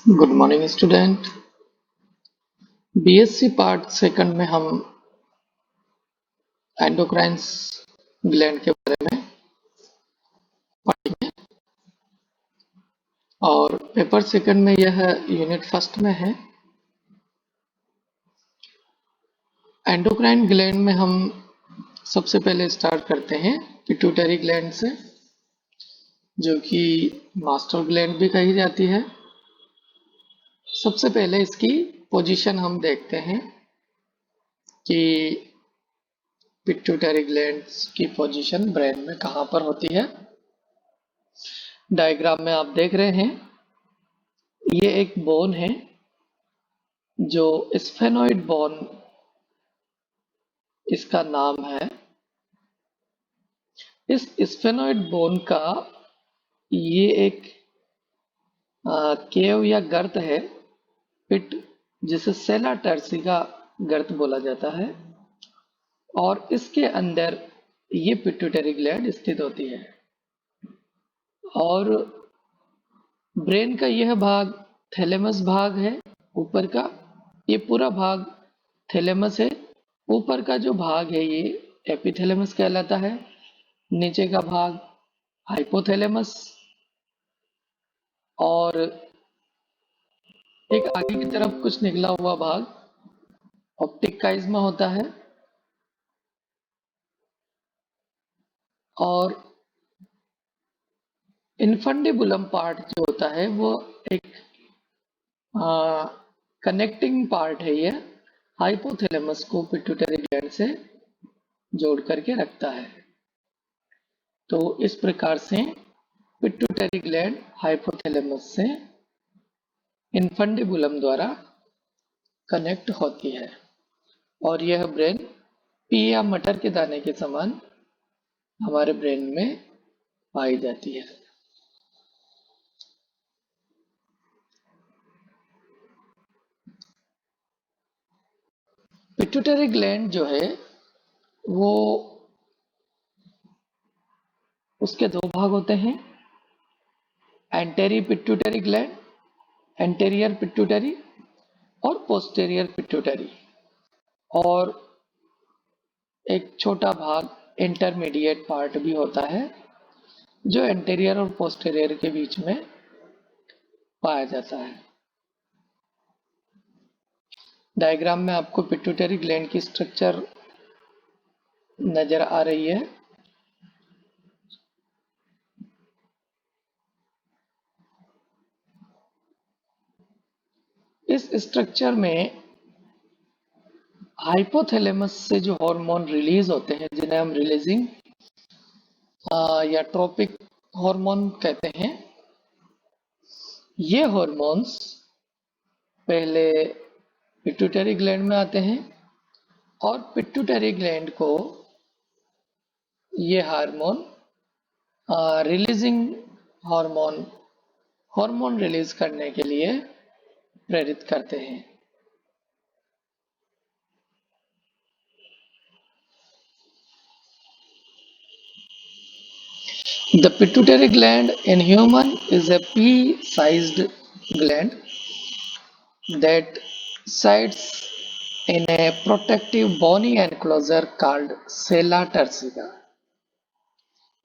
Good morning student. BSc part second में हम एंडोक्राइन्स gland के बारे में पढ़ेंगे और पेपर सेकंड में यह यूनिट फर्स्ट में है। एंडोक्राइन ग्लैंड में हम सबसे पहले स्टार्ट करते हैं पिट्यूटरी ग्लैंड से, जो कि मास्टर ग्लैंड भी कही जाती है। सबसे पहले इसकी पोजीशन हम देखते हैं कि पिट्यूटरी ग्लैंड की पोजीशन ब्रेन में कहाँ पर होती है। डायग्राम में आप देख रहे हैं, ये एक बोन है जो स्फेनोइड बोन इसका नाम है। इस स्फेनोइड बोन का ये एक केव या गर्त है, पिट, जिसे सेला टर्सी का गर्त बोला जाता है, और इसके अंदर ये पिट्यूटरी ग्लैंड स्थित होती है। और ब्रेन का यह भाग थैलेमस भाग है, ऊपर का ये पूरा भाग थैलेमस है। ऊपर का जो भाग है ये एपिथैलेमस कहलाता है, नीचे का भाग हाइपोथैलेमस, और एक आगे की तरफ कुछ निकला हुआ भाग ऑप्टिक काइज्मा होता है। और इनफंडिबुलम पार्ट जो होता है वो एक कनेक्टिंग पार्ट है, ये हाइपोथैलेमस को पिट्यूटरी ग्लैंड से जोड़ करके रखता है। तो इस प्रकार से पिट्यूटरी ग्लैंड हाइपोथैलेमस से इनफंडिबुलम द्वारा कनेक्ट होती है, और यह ब्रेन पी या मटर के दाने के समान हमारे ब्रेन में पाई जाती है। पिट्यूटरी ग्लैंड जो है वो, उसके दो भाग होते हैं, entry pituitary gland, anterior pituitary, और पोस्टेरियर पिट्यूटरी, और एक छोटा भाग इंटरमीडिएट पार्ट भी होता है जो एंटेरियर और पोस्टेरियर के बीच में पाया जाता है। डायग्राम में आपको पिट्यूटरी ग्लैंड की स्ट्रक्चर नजर आ रही है। इस स्ट्रक्चर में हाइपोथैलेमस से जो हार्मोन रिलीज होते हैं, जिन्हें हम रिलीजिंग या ट्रोपिक हार्मोन कहते हैं, ये हार्मोन्स पहले पिट्यूटरी ग्लैंड में आते हैं, और पिट्यूटरी ग्लैंड को ये hormone releasing hormone hormone release करने के लिए प्रेरित करते हैं। The pituitary gland in human is a pea-sized gland that sits in a protective bony enclosure called sella turcica.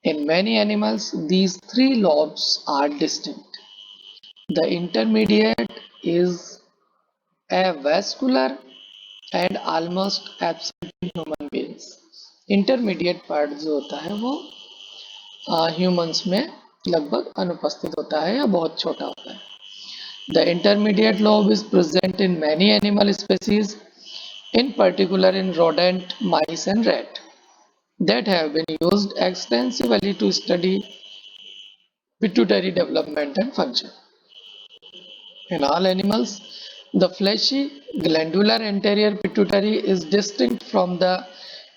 In many animals, these three lobes are distinct. The intermediate is avascular and almost absent in human beings. Intermediate part जो होता है वो humans में लगभग अनुपस्थित होता है या बहुत छोटा होता है। The intermediate lobe is present in many animal species, in particular in rodent, mice and rat, that have been used extensively to study pituitary development and function. In all animals, the fleshy glandular anterior pituitary is distinct from the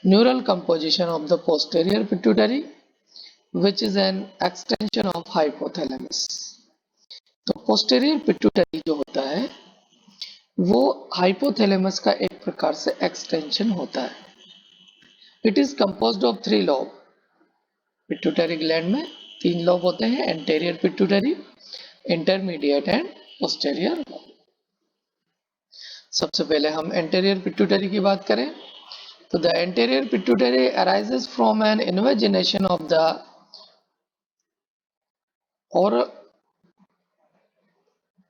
neural composition of the posterior pituitary, which is an extension of hypothalamus. तो posterior pituitary जो होता है वो hypothalamus का एक प्रकार से extension होता है। It is composed of 3 lobe. Pituitary gland में 3 लोब होते हैं, anterior pituitary, intermediate and posterior lobe. सबसे पहले हम एंटेरियर पिट्यूटरी की बात करें तो the anterior pituitary arises from an invagination of the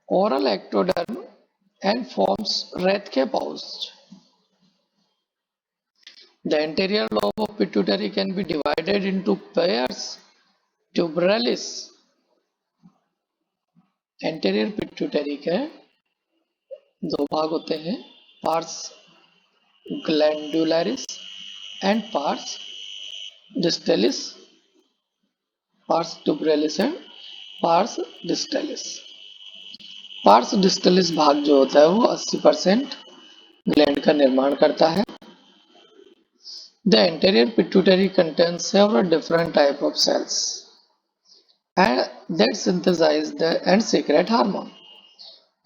oral ectoderm and forms Rathke pouch. The anterior lobe of pituitary can be divided into pairs tuberalis. Anterior pituitary के दो भाग होते हैं, pars glandularis and pars distalis, pars tuberalis and pars distalis. Parse distalis भाग जो होता है वो 80% ग्लैंड का निर्माण करता है। The anterior pituitary contains several different types of cells and that synthesize the and secrete hormone.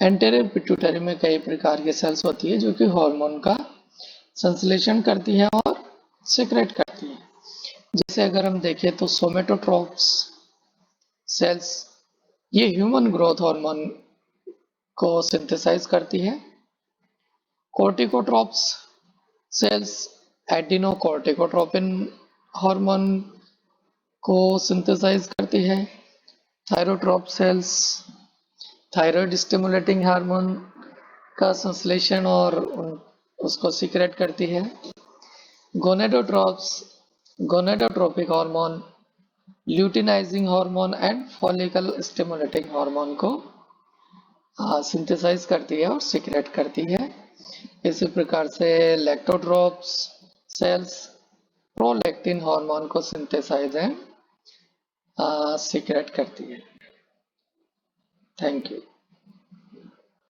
Anterior pituitary में कई प्रकार की सेल्स होती है जो कि हार्मोन का संश्लेषण करती है और सिक्रेट करती है। जैसे अगर हम देखें तो सोमेटोट्रोप्स सेल्स ये ह्यूमन ग्रोथ हार्मोन को सिंथेसाइज करती है। कोर्टिकोट्रोप्स सेल्स एडिनोकोर्टिकोट्रोपिन हार्मोन को सिंथेसाइज करती है। Thyrotrope cells thyroid stimulating hormone का संश्लेषण और उसको सीक्रेट करती है। Gonadotropes gonadotropic hormone, luteinising hormone and follicle stimulating hormone को सिंथेसाइज करती है और सीक्रेट करती है। इसी प्रकार से लैक्टोट्रोप्स सेल्स प्रोलैक्टिन हार्मोन को सिंथेसाइज एंड सीक्रेट करती है। Thank you.